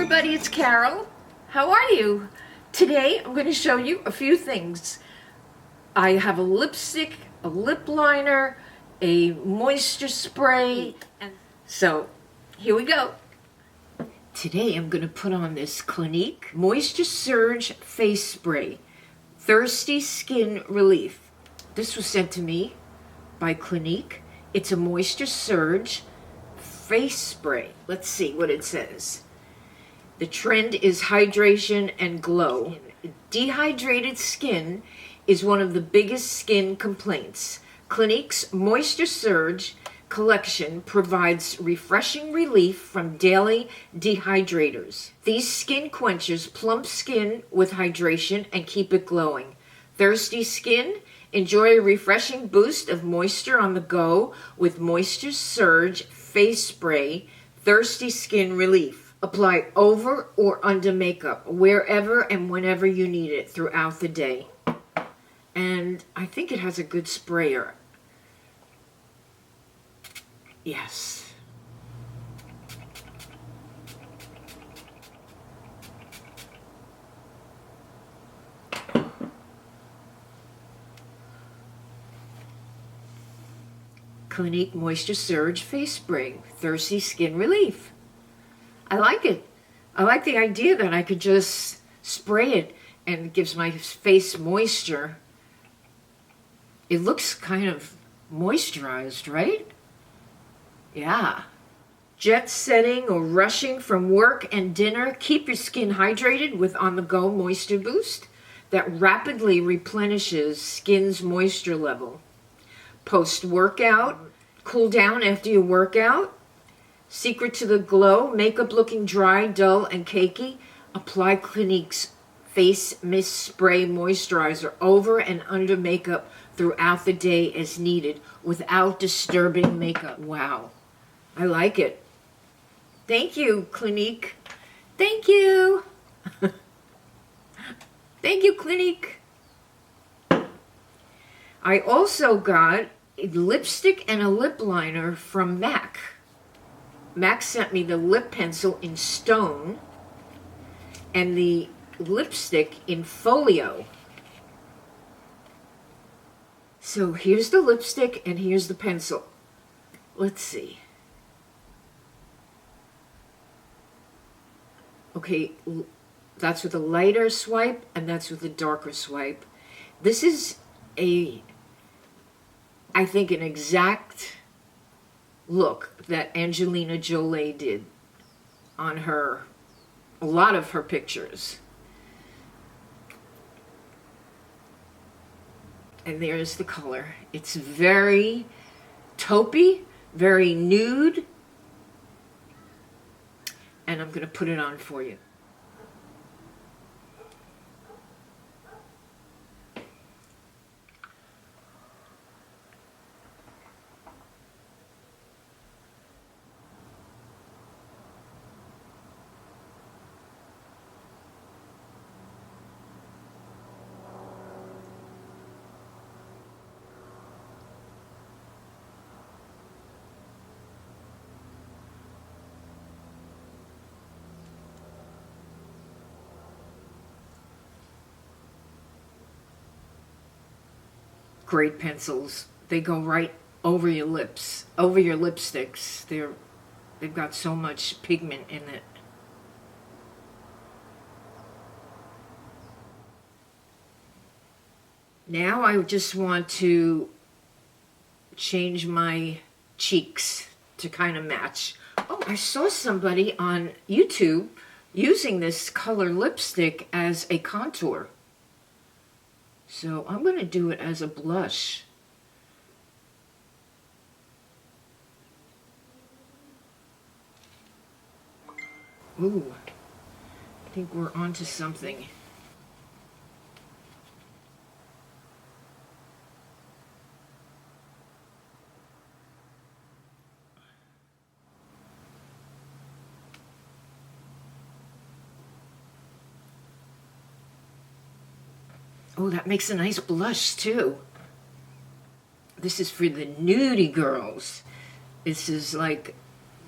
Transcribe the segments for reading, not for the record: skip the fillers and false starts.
everybody, it's Carol. How are you? Today I'm going to show you a few things. I have a lipstick, a lip liner, a moisture spray, and so here we go. Today I'm going to put on this Clinique Moisture Surge Face Spray, Thirsty Skin Relief. This was sent to me by Clinique. It's a Moisture Surge Face Spray. Let's see what it says. The trend is hydration and glow. Dehydrated skin is one of the biggest skin complaints. Clinique's Moisture Surge collection provides refreshing relief from daily dehydrators. These skin quenchers plump skin with hydration and keep it glowing. Thirsty skin? Enjoy a refreshing boost of moisture on the go with Moisture Surge Face Spray Thirsty Skin Relief. Apply over or under makeup, wherever and whenever you need it throughout the day. And I think it has a good sprayer. Yes. Clinique Moisture Surge Face Spray, Thirsty Skin Relief. I like it. I like the idea that I could just spray it and it gives my face moisture. It looks kind of moisturized, right? Yeah. Jet setting or rushing from work and dinner, keep your skin hydrated with on-the-go moisture boost that rapidly replenishes skin's moisture level. Post-workout, cool down after your workout. Secret to the glow, makeup looking dry, dull, and cakey. Apply Clinique's Face Mist Spray Moisturizer over and under makeup throughout the day as needed without disturbing makeup. Wow. I like it. Thank you, Clinique. Thank you. Thank you, Clinique. I also got a lipstick and a lip liner from MAC. MAC sent me the lip pencil in stone and the lipstick in Folio. So here's the lipstick and here's the pencil. Let's see. Okay, that's with a lighter swipe and that's with a darker swipe. This is I think an exact look that Angelina Jolie did on a lot of her pictures. And there's the color. It's very taupey, very nude. And I'm going to put it on for you. Great pencils. They go right over your lips, over your lipsticks. They've got so much pigment in it. Now I just want to change my cheeks to kind of match. Oh, I saw somebody on YouTube using this color lipstick as a contour. So I'm going to do it as a blush. Ooh, I think we're onto something. Oh, that makes a nice blush too. This is for the nudie girls. This is like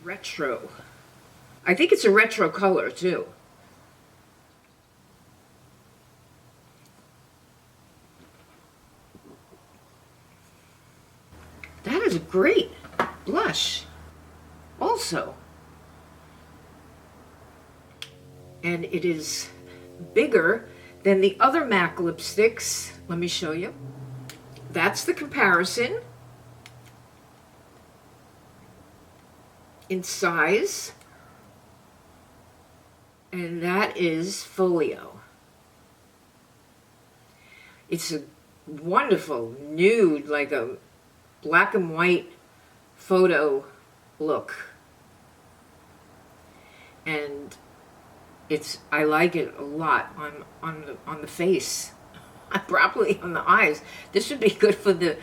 retro. I think it's a retro color too. That is a great blush also. And it is bigger than the other MAC lipsticks. Let me show you. That's the comparison in size. And that is Folio. It's a wonderful nude, like a black and white photo look. And I like it a lot on the face. Probably on the eyes. This would be good for the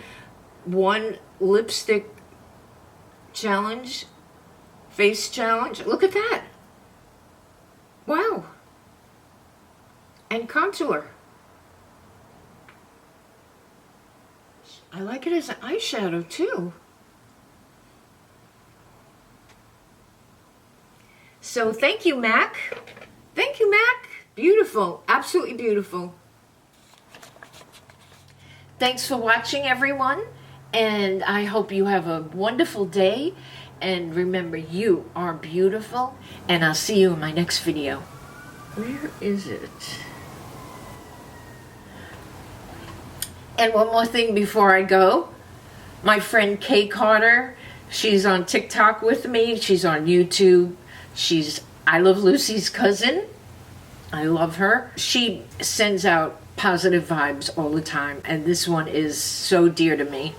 one lipstick challenge, face challenge. Look at that. Wow. And contour. I like it as an eyeshadow too. So thank you, MAC. Thank you, MAC. Beautiful. Absolutely beautiful. Thanks for watching, everyone. And I hope you have a wonderful day. And remember, you are beautiful. And I'll see you in my next video. Where is it? And one more thing before I go. My friend Kay Carter, she's on TikTok with me. She's on YouTube. She's I Love Lucy's cousin. I love her. She sends out positive vibes all the time. And this one is so dear to me.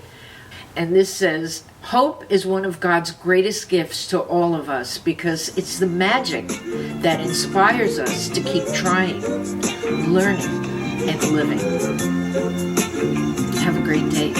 And this says, hope is one of God's greatest gifts to all of us because it's the magic that inspires us to keep trying, learning, and living. Have a great day.